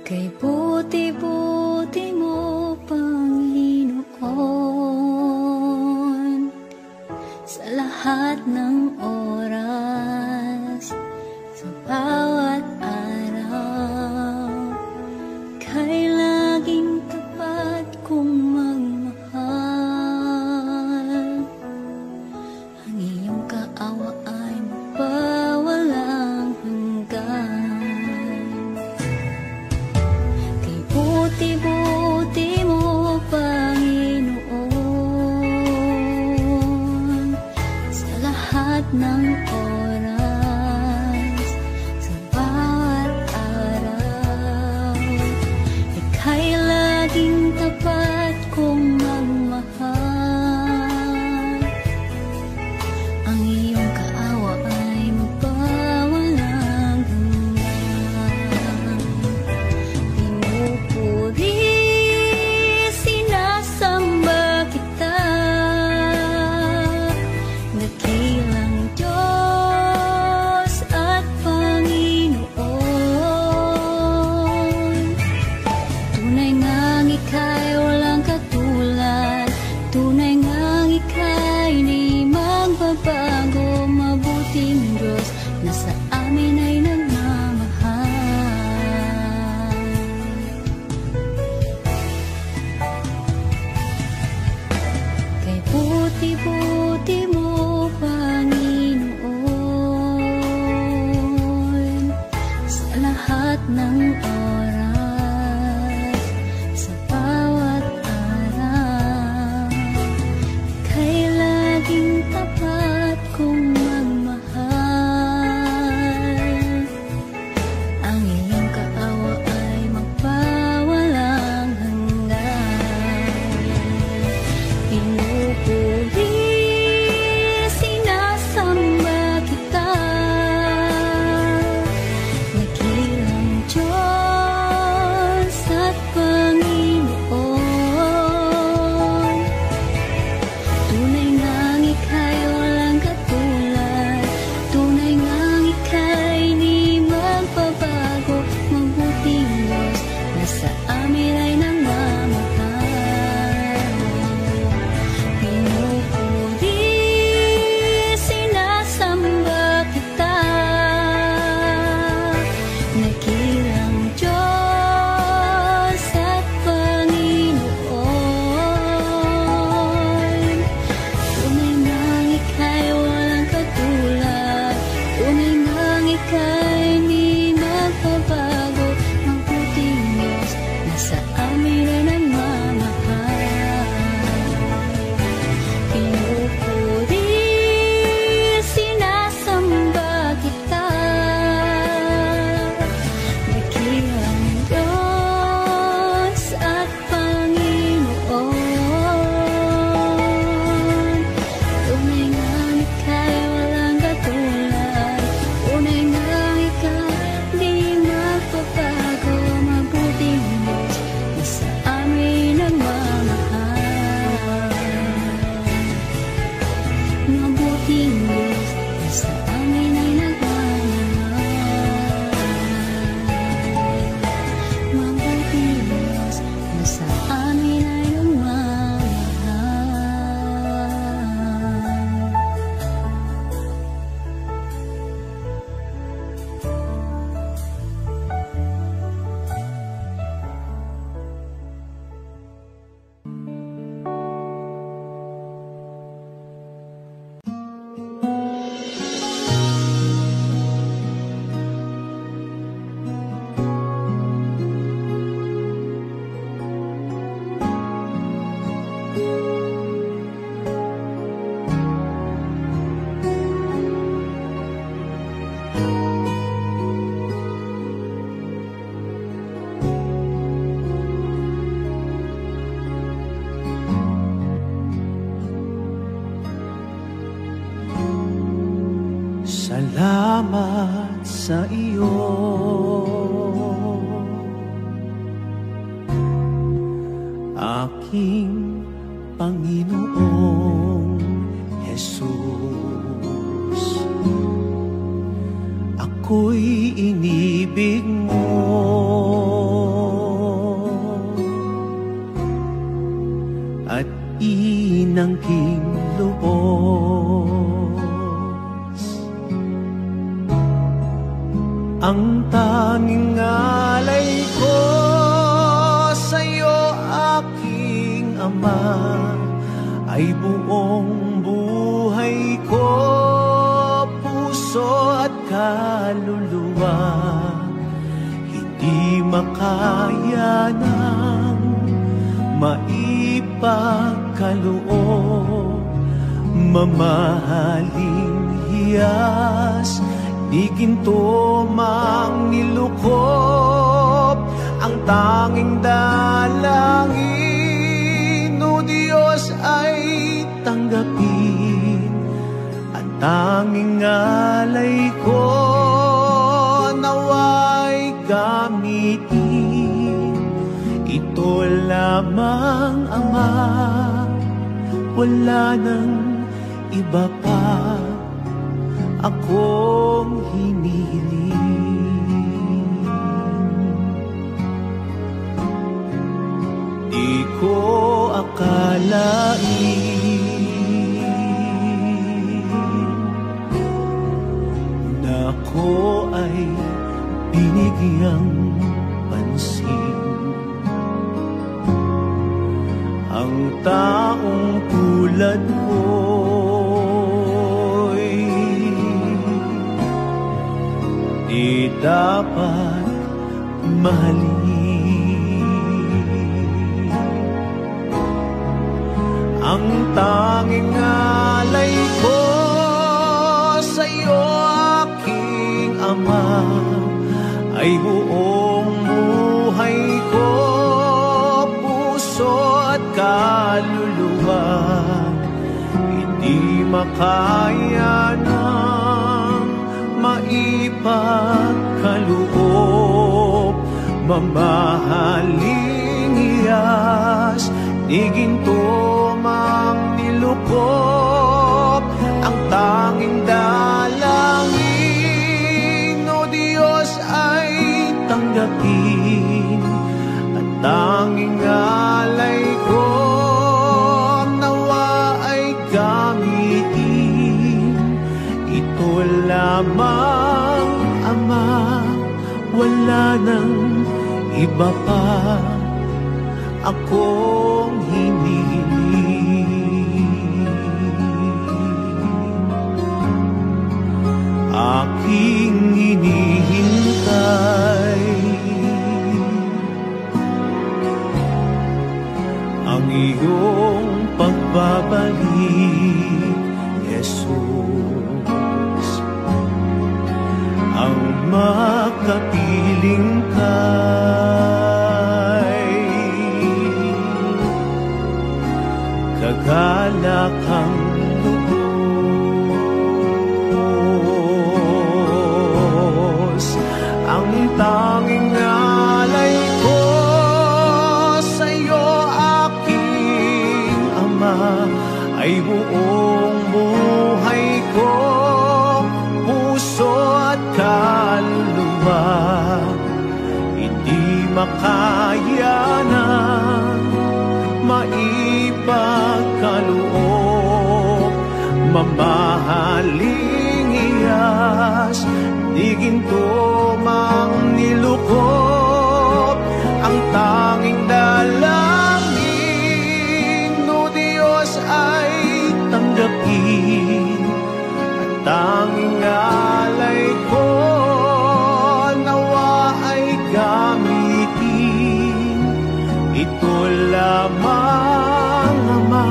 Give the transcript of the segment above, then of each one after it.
Kay buti-buti Kay laging tapat kong magmahal. Ang iyong kaawa ay magpawalang hanggan. Pinupuri, sinasamba kita, dakilang Diyos at Panginoon. Tunay ngang ika'y walang katulad, tunay ngang ika'y di magbabago. Mabuting Diyos na sa amin ay nagmamahal. Kay buti-buti mo, Panginoon, sa lahat ng oras, sa bawat araw. Kay laging tapat kong magmahal. Ang iyong kaawa ay magpawalang hanggan. Pinupuri, sinasamba kita, dakilang Diyos at Panginoon. Tunay ngang ika'y walang katulad, tunay ngang ika'y di magbabago. Mabuting Diyos na sa amin ay nagmamahal. Pinupuri, sinasamba kita, dakilang Diyos at Panginoon. Tunay ngang ika'y walang katulad, tunay ngang ika'y di magbabago. Mabuting Diyos na sa amin ay nagmamahal. Pinupuri, sinasamba kita, dakilang Diyos at Panginoon. Tunay ngang ika'y walang katulad, tunay ngang ika'y di magbabago. Mabuting Diyos na sa amin nagmamahal. Mabuting Diyos na sa amin ay nagmamahal. Mabuting Diyos na sa amin ay nagmamahal. Salamat sa iyo, aking Panginoong Jesus. Ako'y inibig mo, at inangking lubos. Ang tanging alay ko sa'yo, aking Ama, ay buong buhay ko, puso at kaluluwa. Hindi makaya ng maipagkaloob, mamahaling hiyas, di ginto mang nilukop. Ang tanging tanging alay ko naway gamitin. Ito lamang, Ama, wala nang iba pa akong hinihiling. Di ko akalain na ako ay binigyang pansin. Ang taong tulad ko'y di dapat mahalin. Ang tanging alay ko sa'yo, aking Ama, ay buong buhay ko, puso at kaluluwa. Hindi makaya ng maipagkaloob, mamahaling hiyas, di ginto mang nilukop. Ang tanging dalangin, O Diyos, ay tanggapin. At tanging alay ko nawa ay gamitin. Ito lamang, Ama, wala nang iba pa akong hinihiling. Aking hinihintay ang iyong pagbabalik, Jesus. Ang makapiling kay kagalakang lubos. Ang tanging alay ko sa'yo, aking Ama, ay buong buhay ko, puso at kaluluwa. Hindi makaya na maipagkaloob, mamahaling hiyas, di ginto mang nilukop. Ang tanging dalangin, O Diyos, ay tanggapin. At tanging alay ko nawa ay gamitin. Ito lamang, Ama,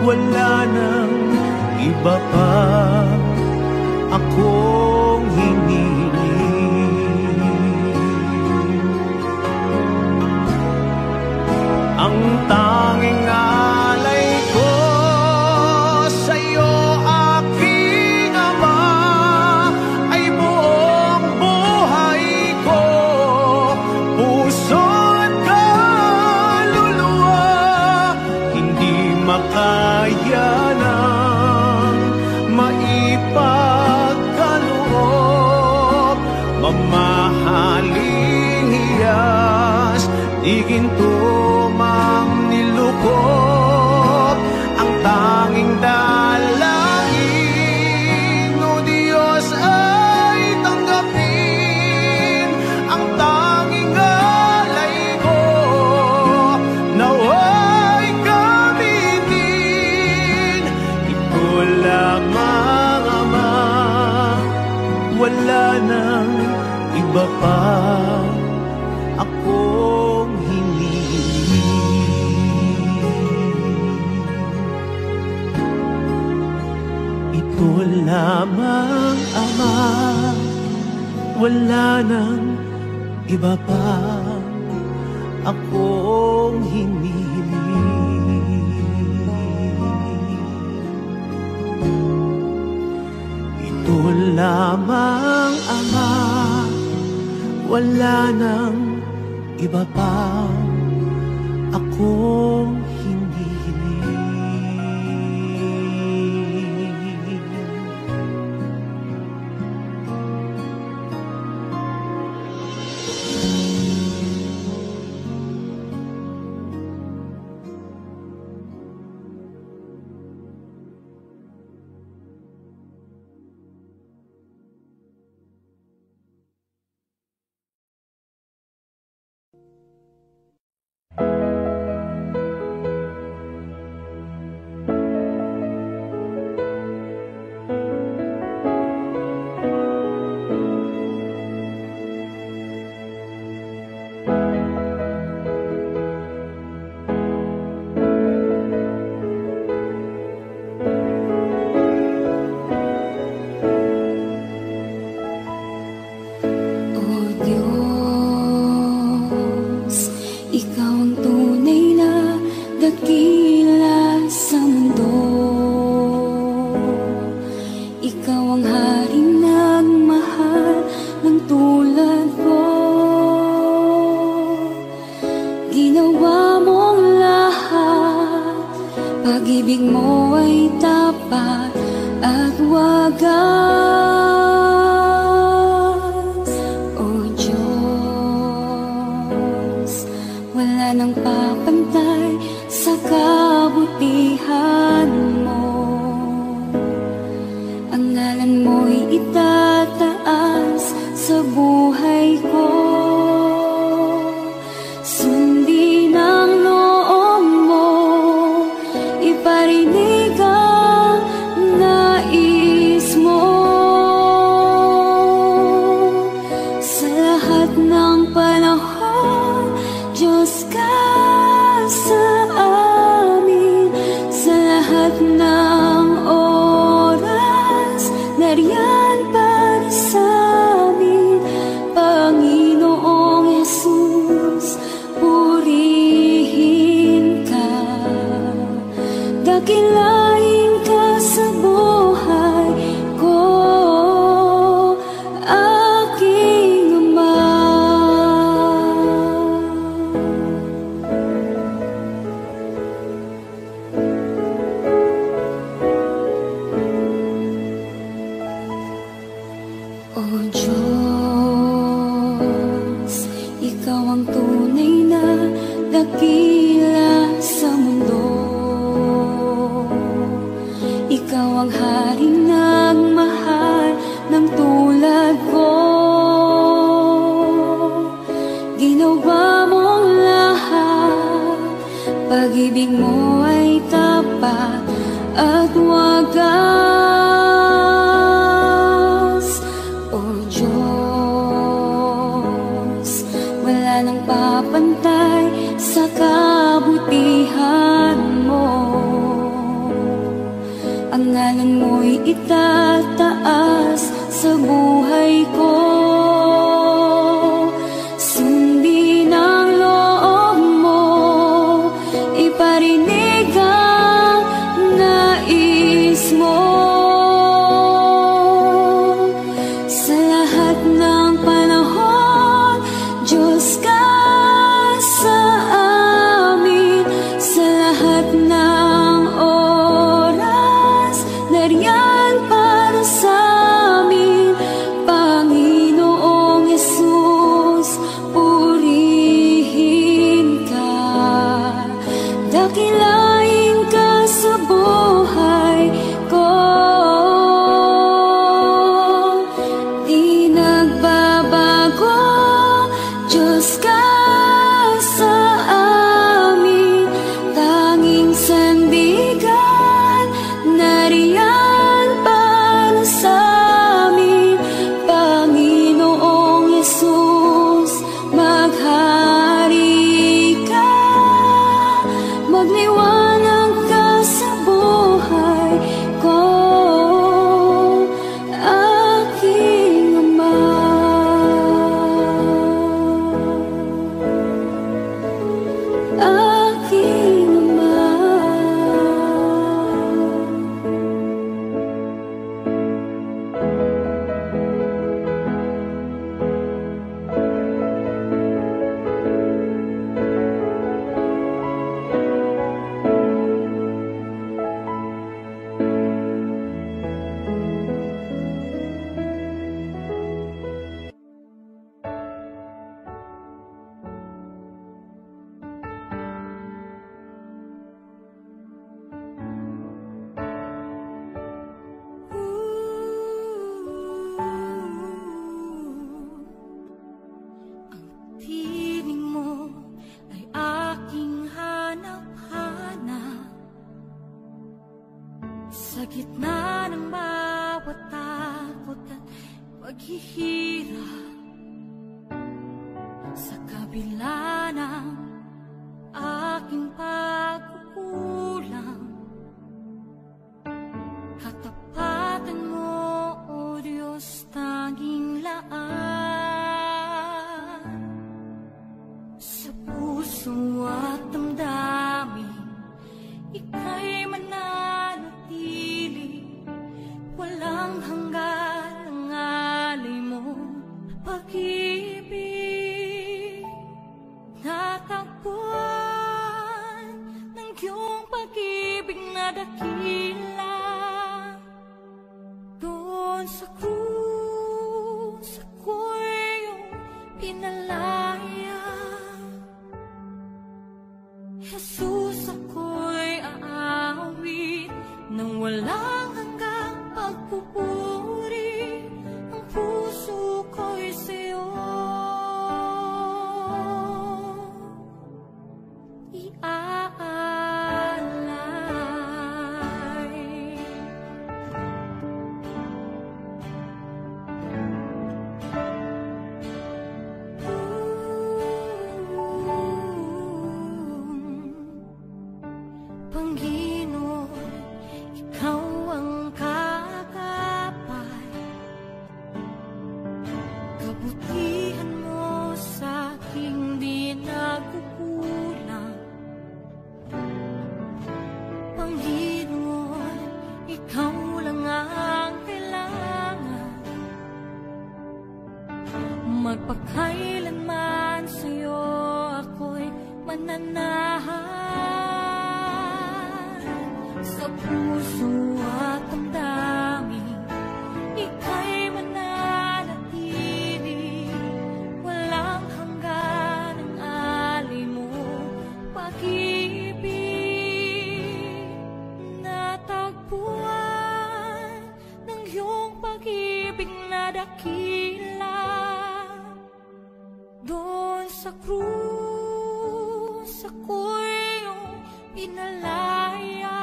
wala nang iba pa akong hinihiling. Ang tanging alay ko sa'yo, aking Ama, ay buong buhay ko, puso at kaluluwa. Hindi makaya ng maipagkaloob, mamahaling hiyas, di ginto mang nilukop. Ang tanging dalangin, O Diyos, ay tanggapin. Ang tanging alay ko naway gamitin. Ito lamang, Ama, wala nang iba pa akong hinihiling. Ito lamang, Ama, wala nang iba pa akong hinihiling. lamang, Ama, wala nang iba pa akong hindi Sa gitna ng bawat takot at paghihirap, sa kabila ng aking pagkukulang, katapatan mo, O Diyos, tanging laan. Sa puso at damdamin, ika'y mananatili, walang hanggan ang alay mo, pag-ibig. Natagpuan ng iyong pag-ibig na dakila, doon sa krus ako'y iyong pinalaya. Jesus, ako'y aawit ng walang hanggang pagpupuri, ang puso ko'y sa'yo iaalay. Panginoon, ikaw ang kakapal, kabutihan mo sa aking di nagkukulang. Panginoon, ikaw lang ang kailangan, magpakailanman sa'yo ako'y mananahan. Sa puso at damdamin, ika'y mananatili, walang hanggan ang alay mo, pag-ibig. Natagpuan ng iyong pag-ibig na dakila, doon sa krus ako'y iyong pinalaya.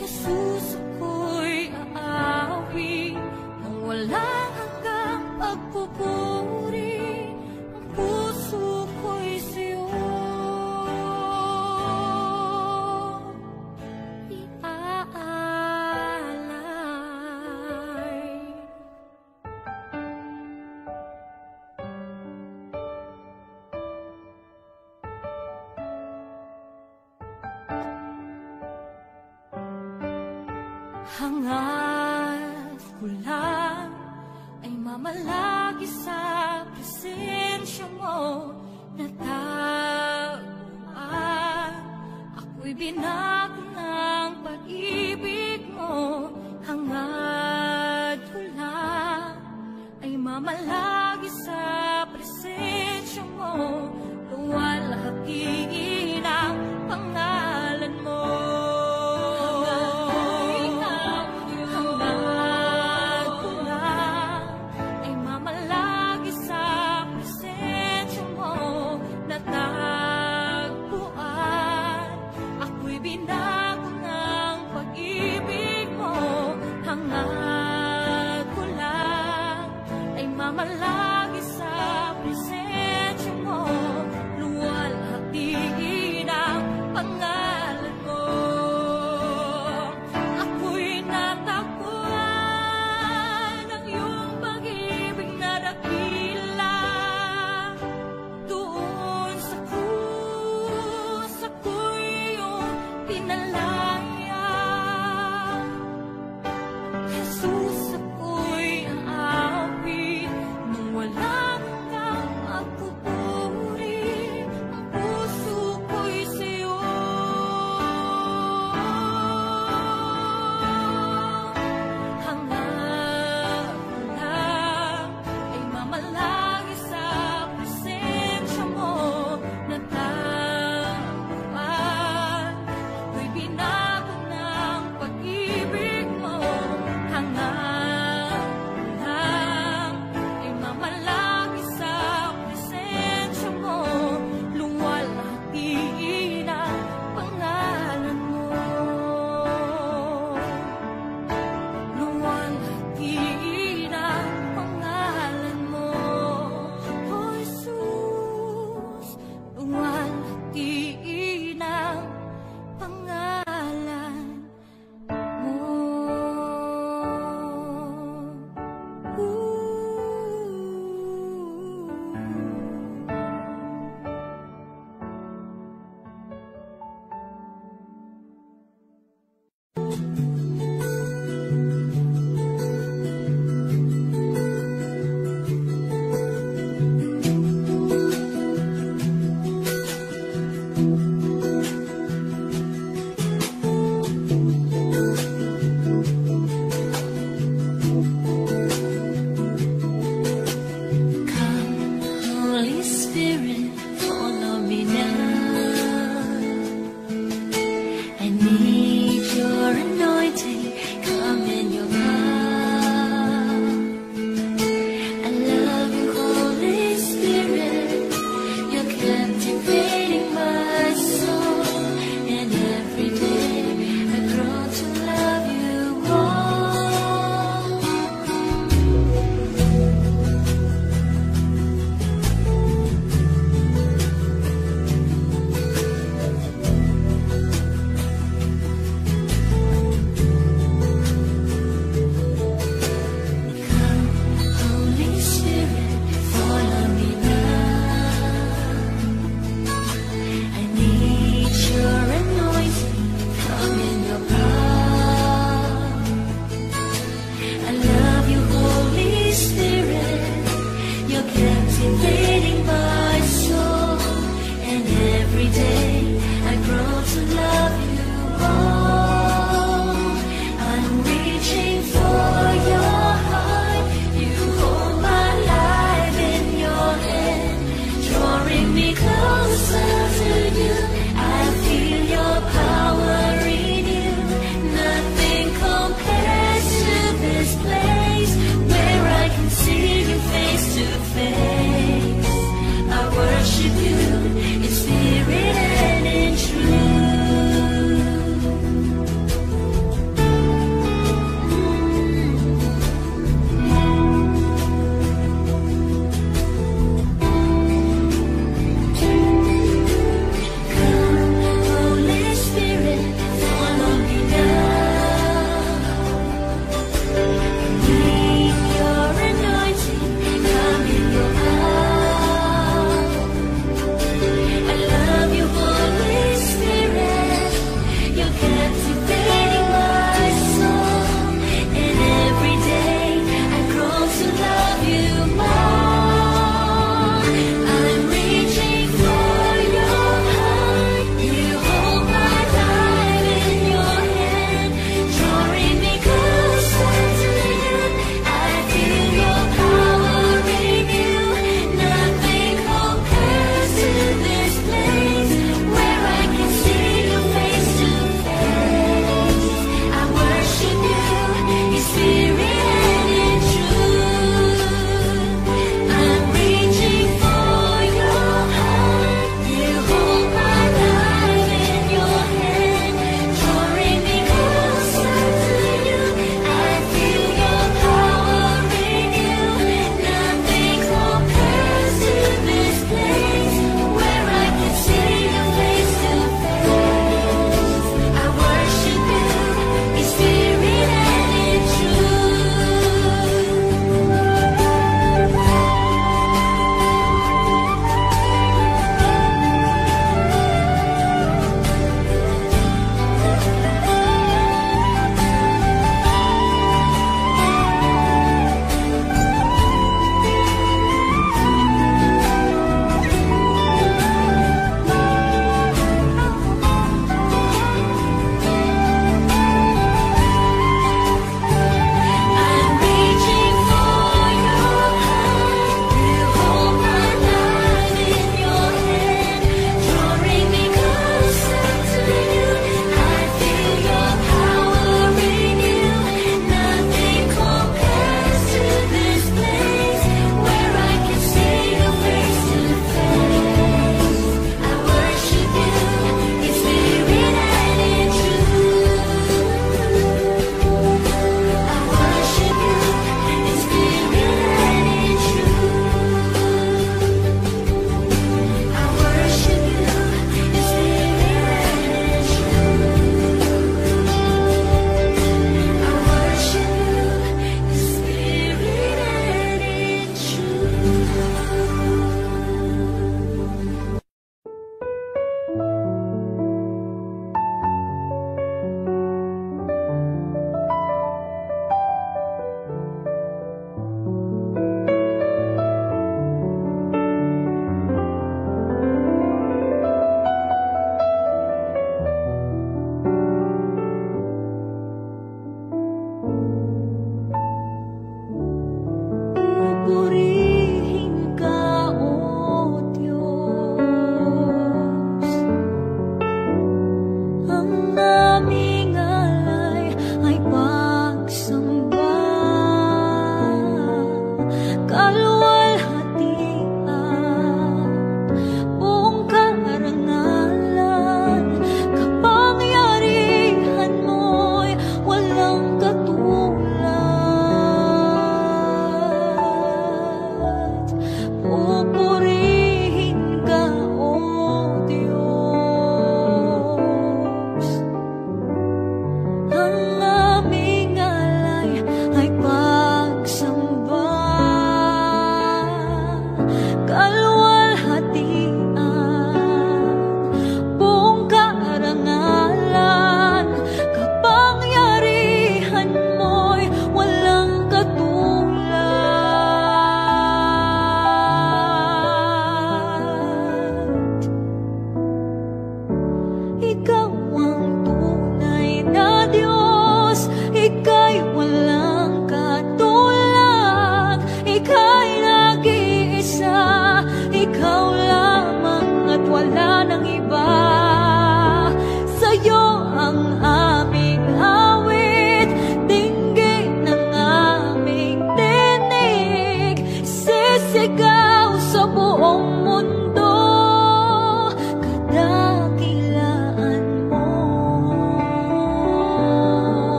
Jesus, ako'y aawit ng walang hanggang pagpupuri, ang puso ko'y sa'yo iaalay. Hangad ko lang ay mamalagi sa presensya mo, natagpuan ako'y binago ng pag-ibig mo. Hangad ko lang ay mamalagi sa presensya mo, luwalhati ng pangalan mo. Mamalagi sa presensya mo, I need your anointing, come in your power. I love you, Holy Spirit, you're captivating my soul, and every day I grow to love you more.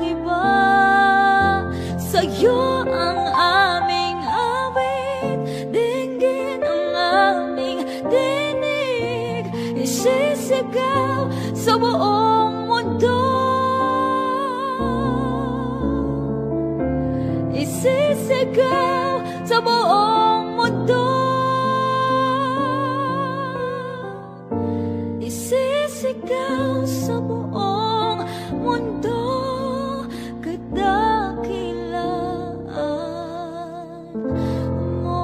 iba. Sa'yo ang aming awit, dinggin ang aming dinig, isisigaw sa buong mundo, isisigaw sa buong mundo, isisigaw sa buong mundo, kadakilaan mo.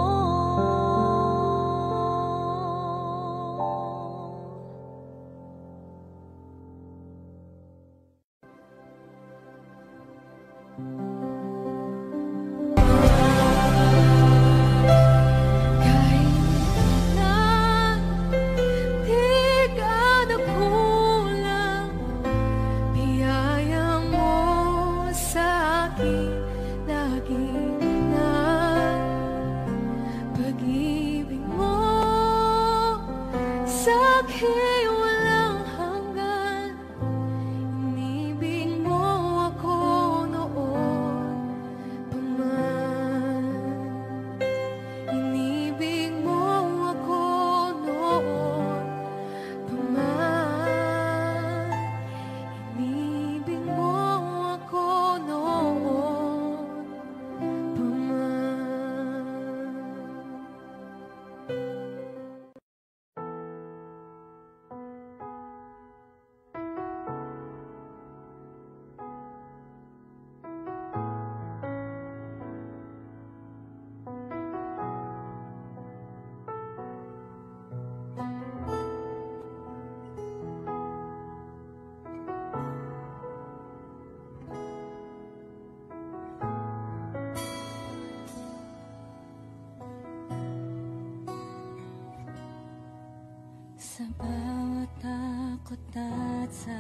Sa bawat takot at sa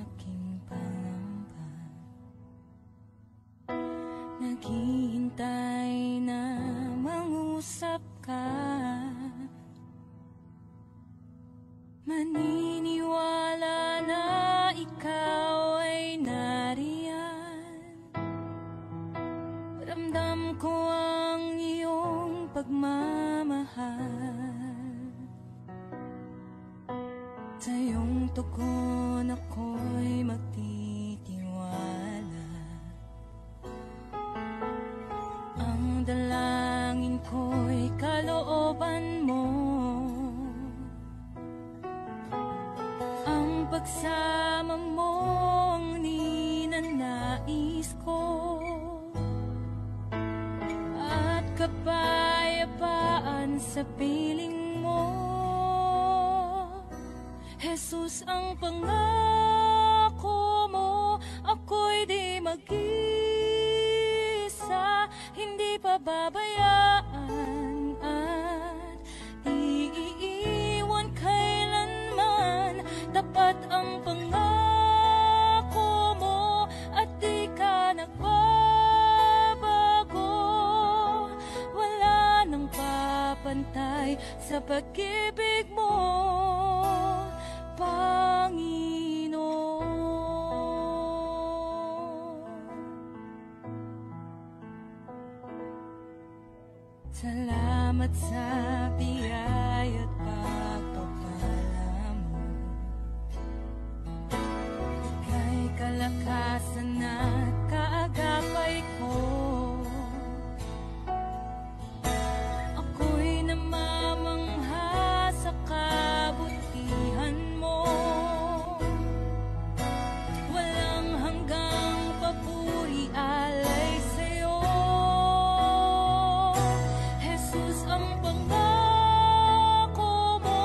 aking pangamba, naghihintay na mangusap ka. Maniniwala na ikaw ay nariyan. Ramdam ko ang iyong pagmamahal. Sa iyong tugon ako'y magtitiwala. Ang dalangin ko'y kalooban mo. Ang pagsama mo ang ninanais ko. At kapayapaan sa piling mo. Jesus, ang pangako mo, ako'y di mag-isa, hindi pababayaan at di iiwan kailanman. Tapat ang pangako mo at di ka nagbabago. Wala nang papantay sa pag-ibig mo, Panginoon. Salamat sa biyaya at pagpapala mo, kay kalakasan at kaagapay ko. Ako'y namamangha sa kabutihan mo. Walang hanggang papuri alay sa'yo. Jesus, ang pangako mo,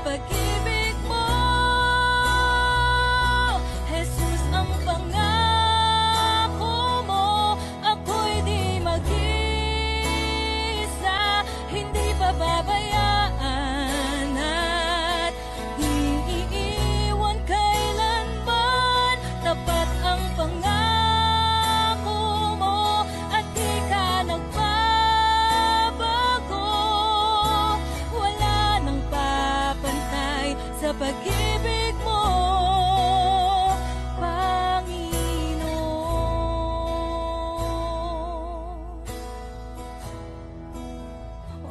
pag-ibig mo. Jesus, ang pangako mo, ako'y di mag-isa, hindi pababayaan at iiwan kailanman. Tapat ang pangako mo at di ka nagbabago. Wala nang papantay sa pag-ibig mo, Panginoon.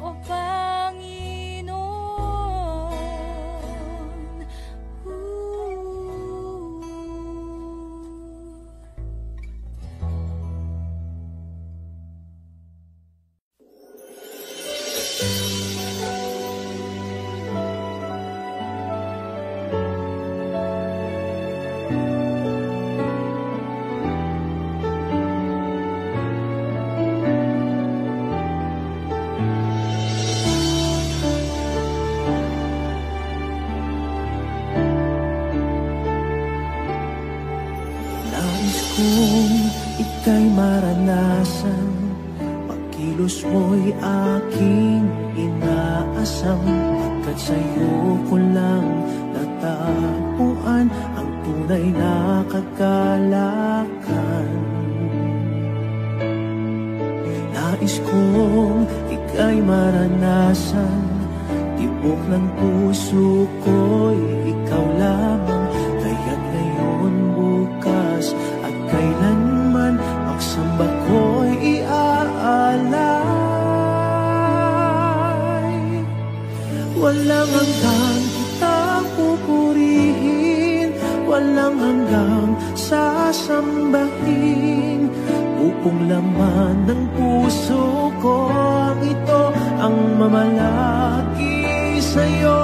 O Panginoon. Nais kong ika'y maranasan, pagkilos mo'y aking inaasam. Pagkat sa'yo ko lang natagpuan ang tunay na kagalakan. Nais kong ika'y maranasan, tibok ng puso ko'y ikaw lamang. Kaya't ngayon, bukas at kailanman, pagsamba ko'y iaalay. Walang hanggang kitang pupurihin, walang hanggang sasambahin. Buong laman ng puso ko ang ito ang mamalaki sa'yo.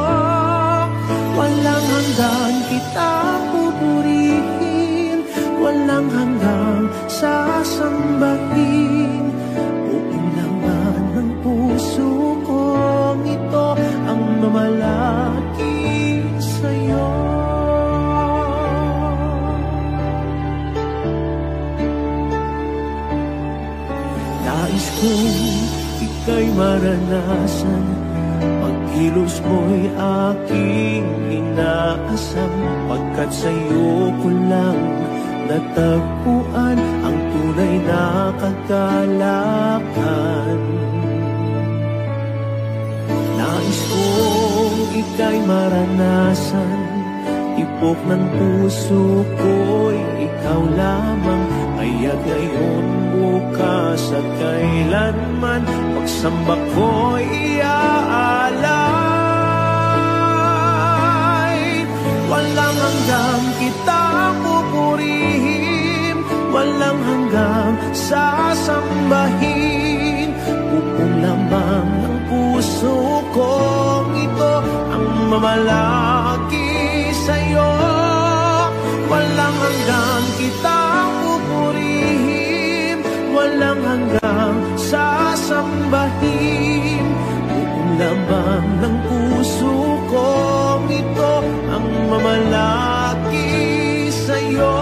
Walang hanggan kitang pupurihin, walang hanggang sasambahin. Buong laman ng puso ko ito ang mamalaki sa'yo. Nais kong ika'y maranasan, pagkilos mo'y aking inaasam. Pagkat sa'yo ko lang natagpuan ang tunay na kagalakan. Nais kong ika'y maranasan, tibok ng puso ko'y ikaw lamang. Kaya't ngayon, bukas at kailanman, pagsamba ko'y iaalay. Walang hanggang kitang pupurihin, walang hanggang sasambahin. Buong lamang ng puso ko ito ang mamalaki sa'yo. Walang hanggang kitang pupurihin, walang hanggang sasambahin. Buong lamang ng puso ko ito ang mamalaki sa'yo.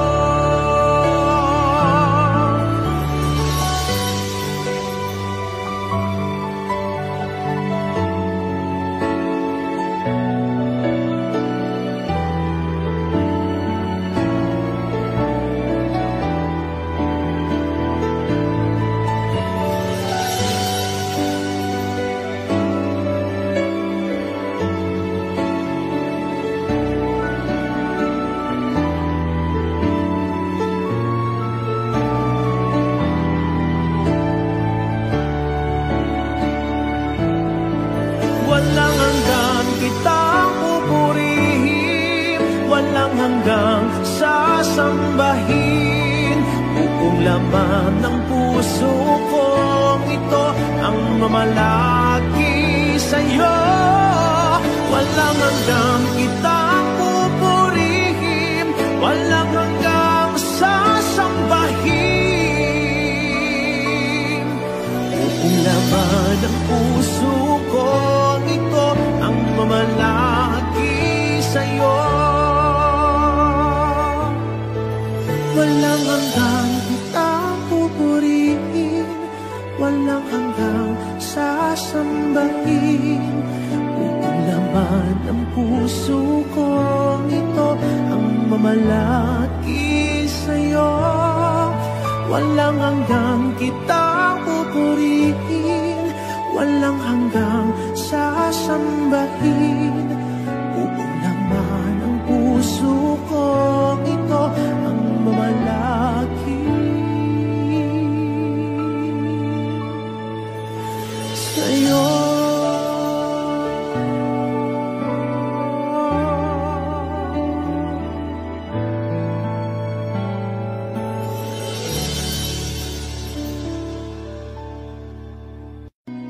Walang hanggang kitang pupurihin, walang hanggang sasambahin. Buong laman ng puso ko ito ang mamalaki sa'yo. Walang hanggang kitang pupurihin, walang hanggang sasambahin. Buong laman ng puso ko ito ang mamalaki laman ng puso kong ito ang mamalaki sa'yo. Walang hanggang kitang pupurihin, walang hanggang sasambahin. Buong laman ng puso kong ito ang mamalaki sa'yo.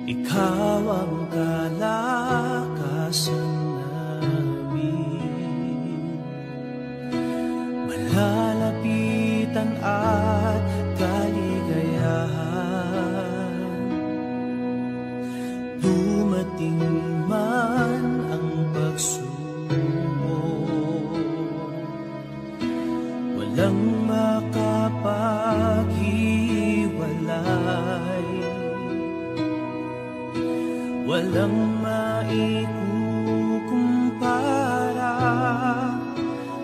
Ikaw ang kalakasan namin, malalapitan at kaligayahan. Dumating man ang pagsubok, walang makapaghiwalay, walang maikukumpara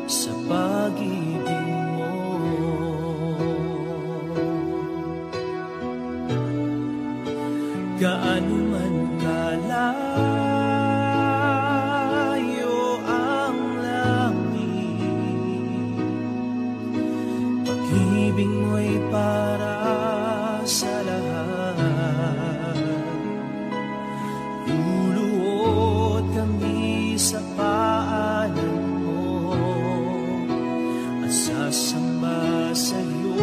sa pag-ibig mo. Gaano man kalayo ang langit, pag-ibig mo'y para sa lahat. Luluhod kami sa paanan mo at sasamba sa'yo,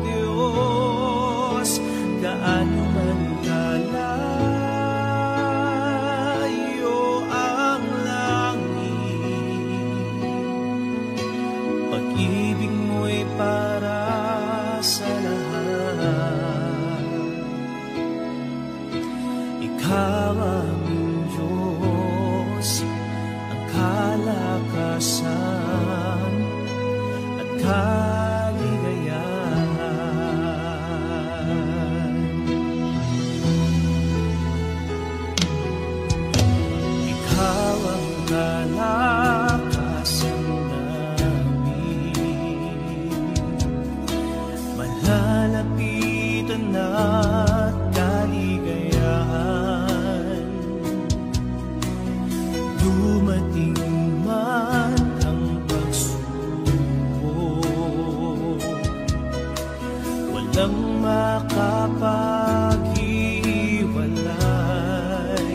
Diyos. Gaano man kalayo ang langit, pag-ibig mo'y para sa lahat. Ikaw aming Diyos, ang kalakasan at kaligayahan. Ikaw ang kalakasan namin, malalapitan at kaligayahan. Dumating man ang pagsubok, walang makapaghiwalay,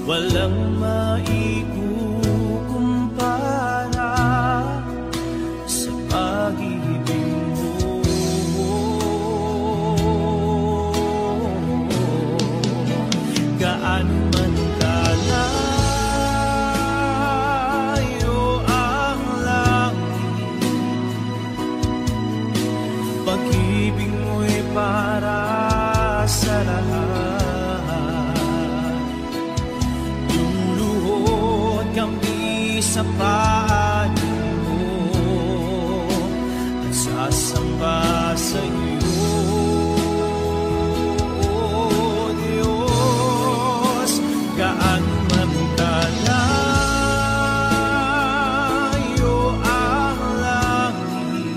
walang maikukumpara sa pag-ibig mo. Gaano man kalayo ang langit, pag-ibig mo'y para sa lahat. Luluhod kami sa paanan mo at sasamba sa'yo, Diyos. Gaano man kalayo ang langit,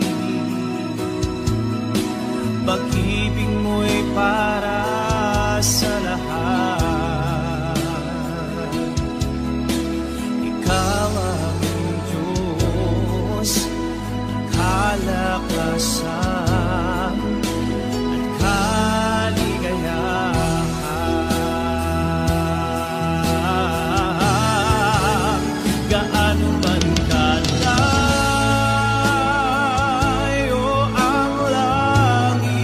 pag-ibig mo'y para sa lahat. Ikaw ang Diyos, ang kalakasan at kaligayahan. Gaano man kalayo ang langit,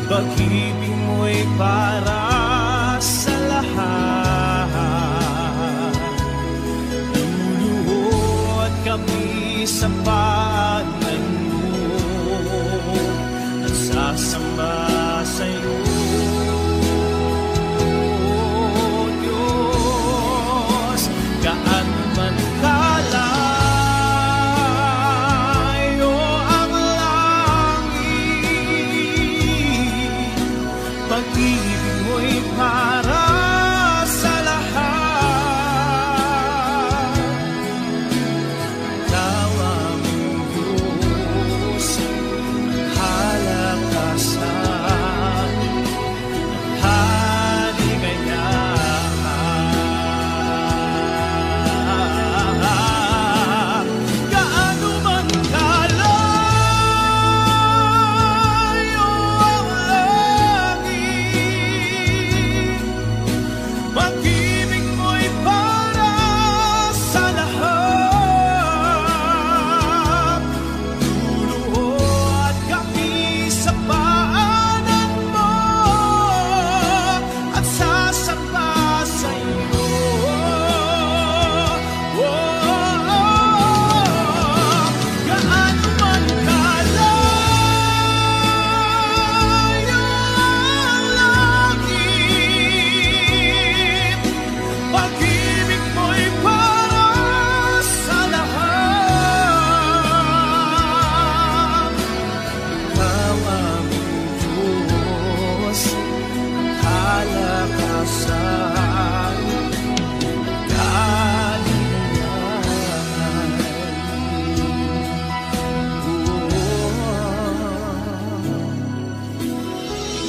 pag-ibig mo'y para sa lahat. Luluhod kami sa paanan mo at sasamba sa'yo, Diyos. Gaano man kalayo ang langit, Pag-ibig mo'y para sa lahat. Tawa mong Diyos, halakasan, haligayahan. Gaano man kalayo ang langit, pag-ibig mo'y para sa lahat. Luluhod kami sa paanan mo at sasamba sa iyo. Gaano man kalayo ang langit, pag-ibig mo'y para sa lahat. Tawa mong Diyos, halakasan, kaligayahan.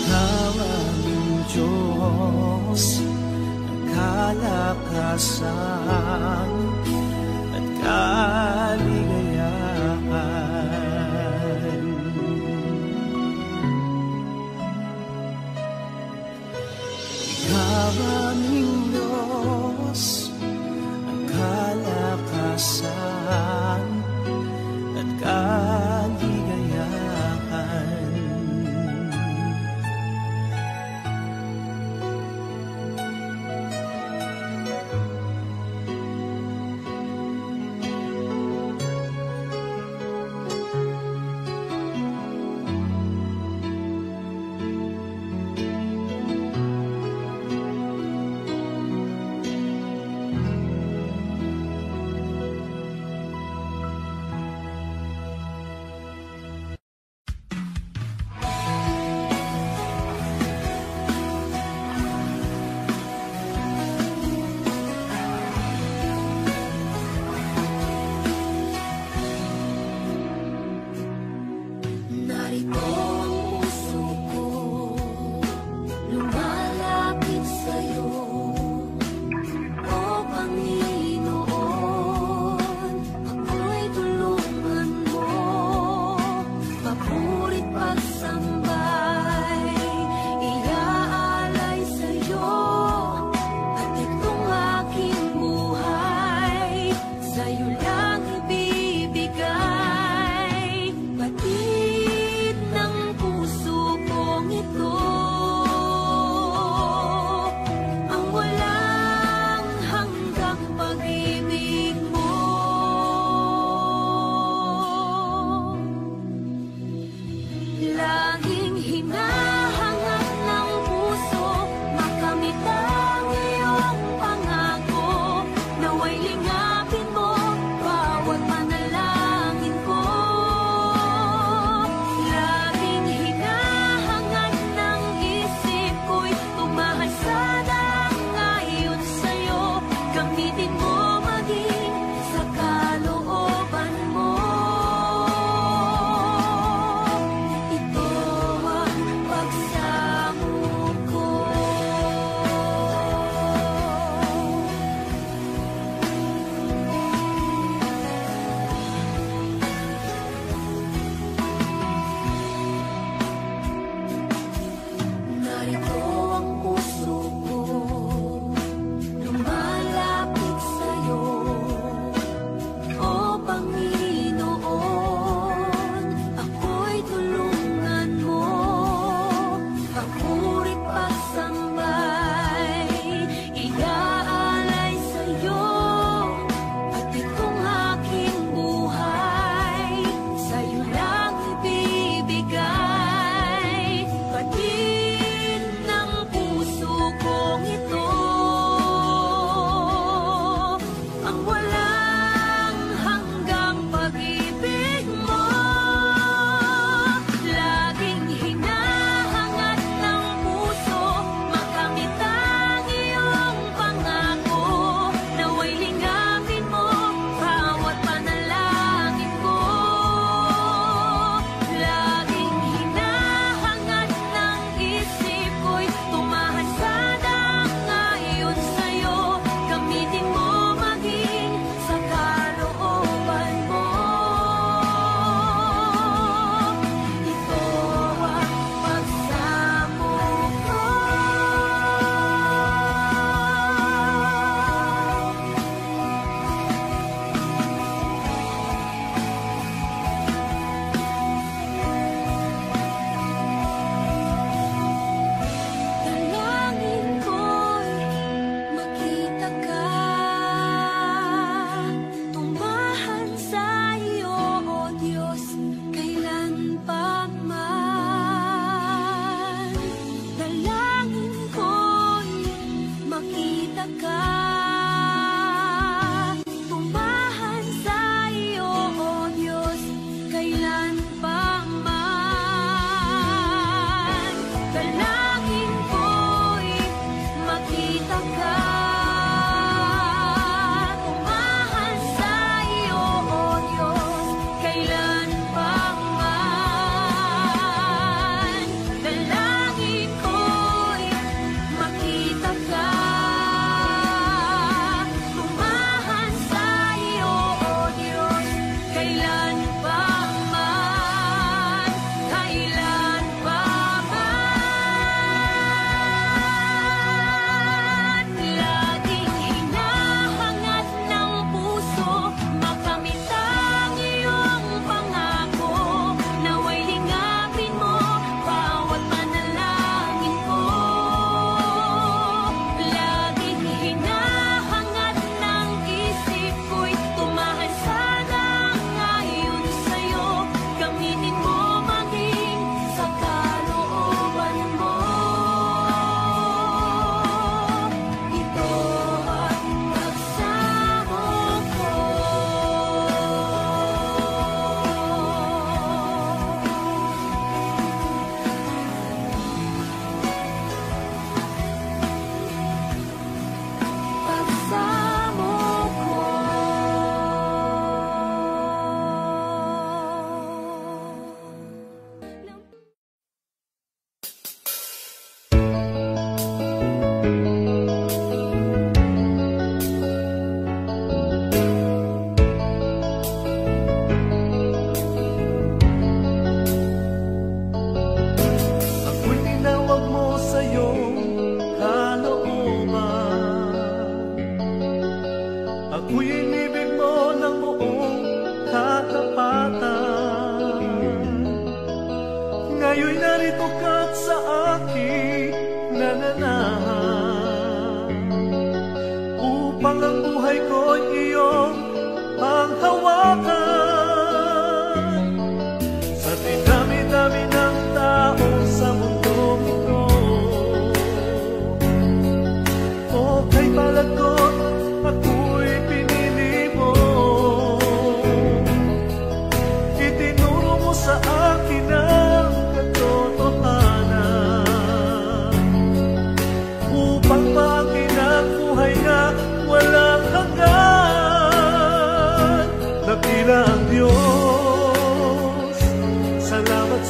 Tawa mong Diyos, kalakasan at kaligayahan. Ikaw aming Diyos, ang kalakasan at kaligayahan.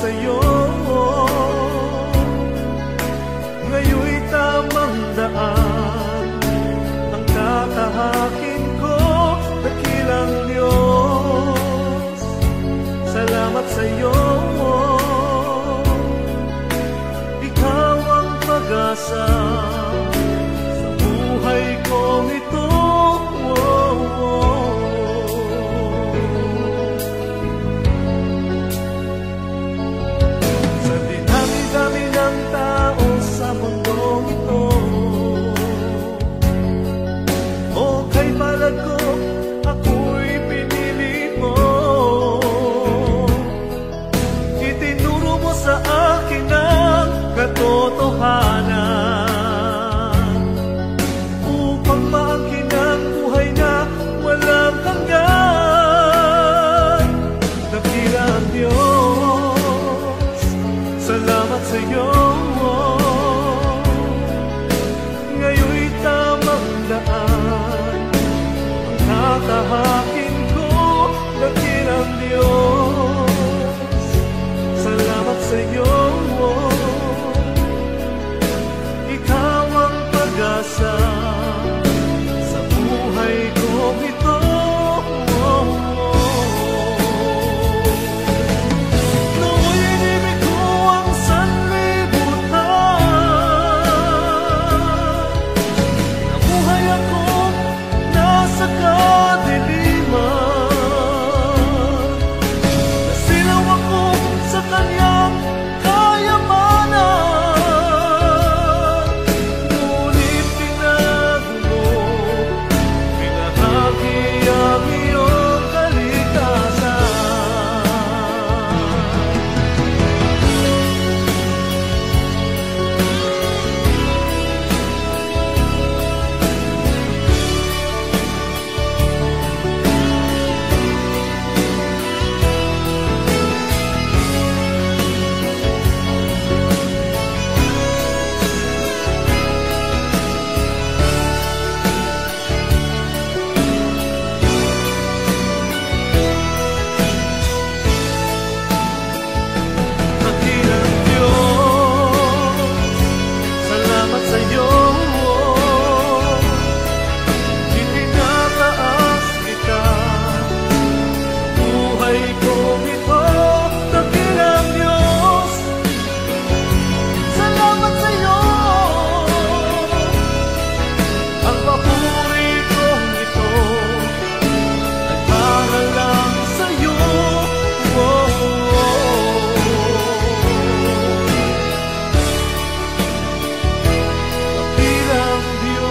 sa'yo. Ngayon'y tamang daan ang tatahakin ko, dakilang Diyos. Salamat sa'yo, ikaw ang pag-asa sa buhay kong ito. Sa dinami-dami ng tao sa mundong ito, o kay palad ko, ako'y pinili mo. Itinuro mo sa akin ang katotohanan upang maangkin ang buhay na walang hanggan. Dakila ang Diyos, salamat sa'yo. Ngayon'y tamang daan ang tatahakin ko, dakila ang Diyos. Salamat sa'yo, ikaw ang pag-asa sa buhay kong ito. Nooy inibig ko ang sanlibutan, nabuhay ako nasa kadiliman, nasilaw ako sa kanyang kayamanan. Ngunit tinago mo, pinahagi ang iyong kaligtasan. Dakilang Diyos, salamat sa'yo. Itinataas kita sa buhay kong ito. Dakilang Diyos, salamat sa'yo. Ang papuri kong ito ay para lang sa'yo. Dakilang Diyos.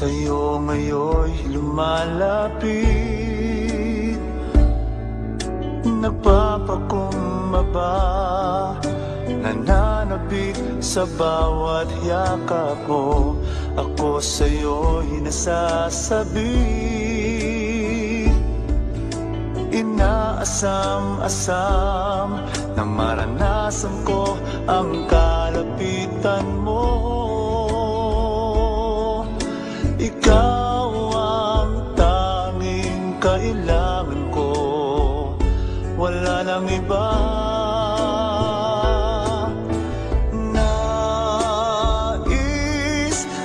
Sa'yo ngayon'y lumalapit, nagpapakumbaba, nananabik sa bawat yakap mo. Ako sa'yo'y nasasabi, inaasam-asam na maranasan ko ang kalapitan mo. Ikaw ang tanging kailangan ko, wala nang iba.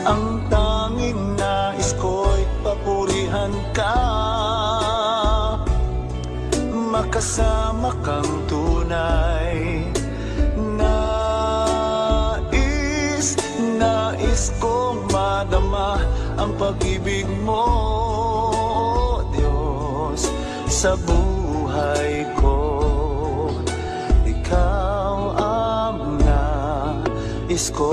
Ang tanging nais ko'y papurihan ka, makasama kang tunay. Nais kong madama ang pag-ibig mo, Diyos, sa buhay ko. Ikaw ang nais ko.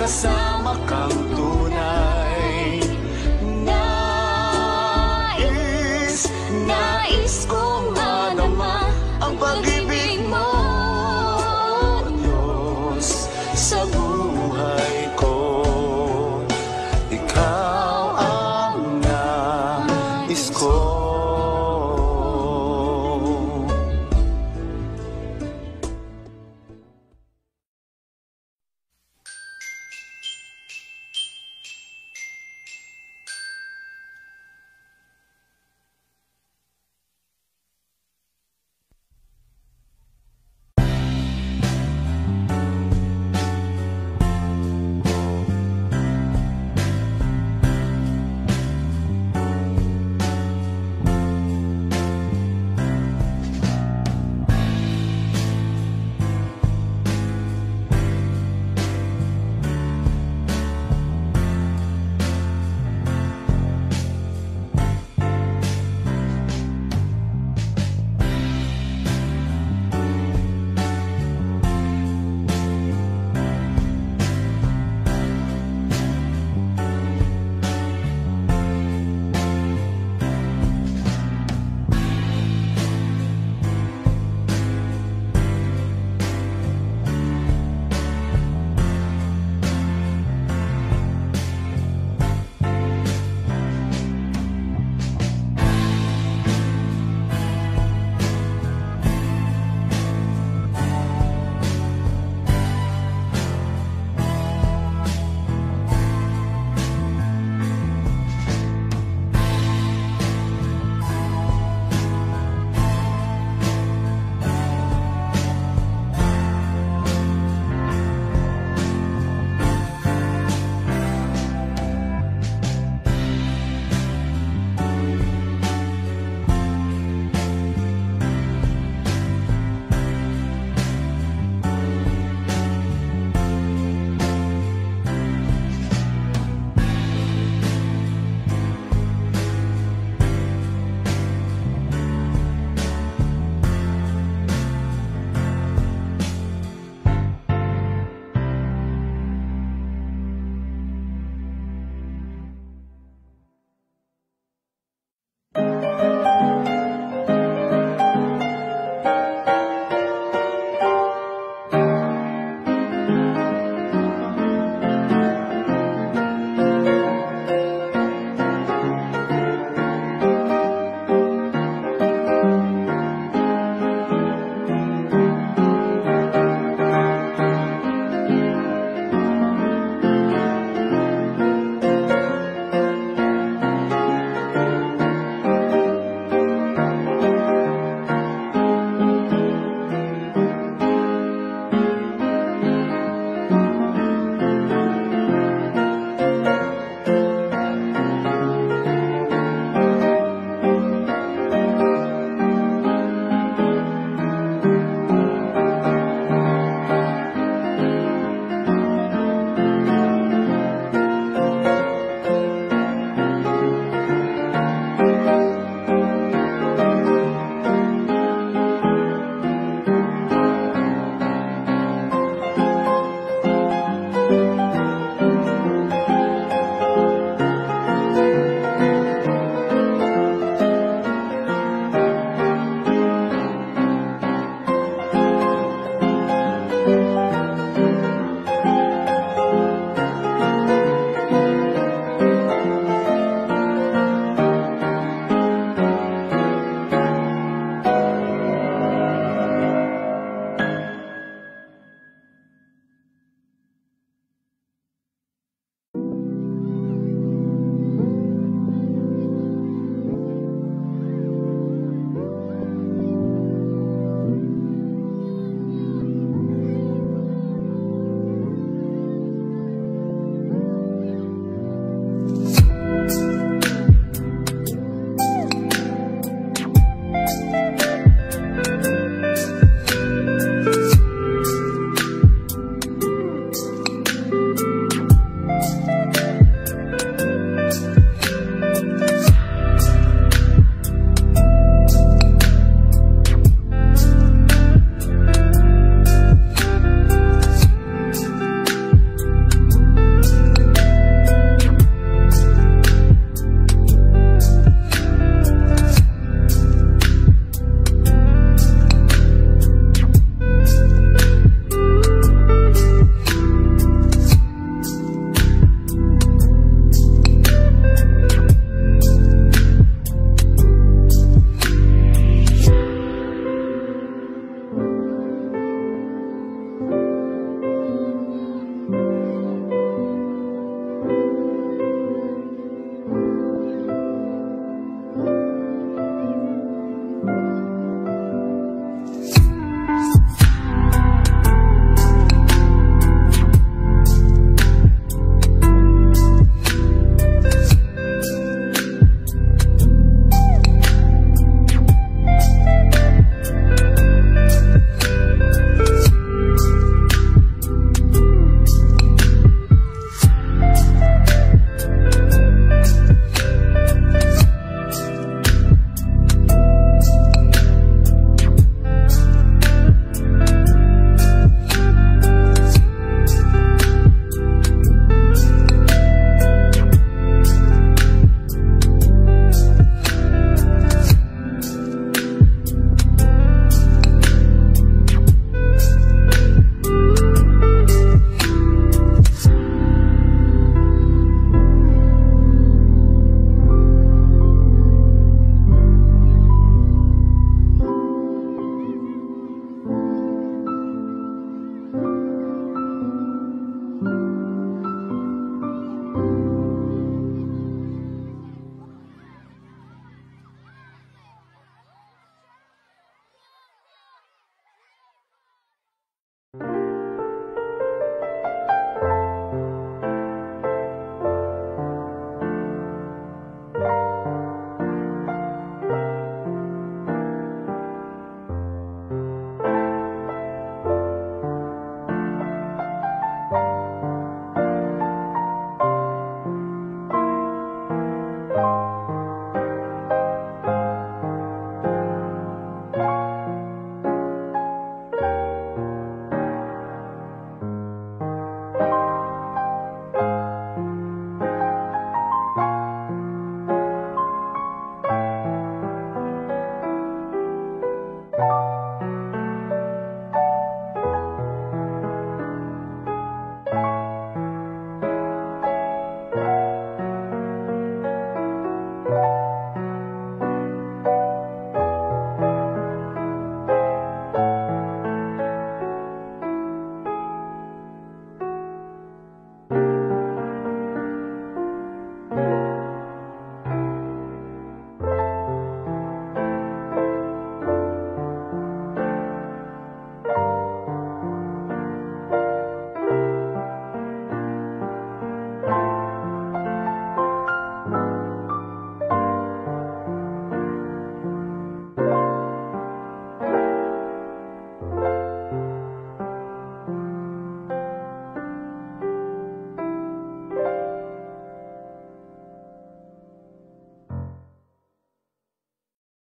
sa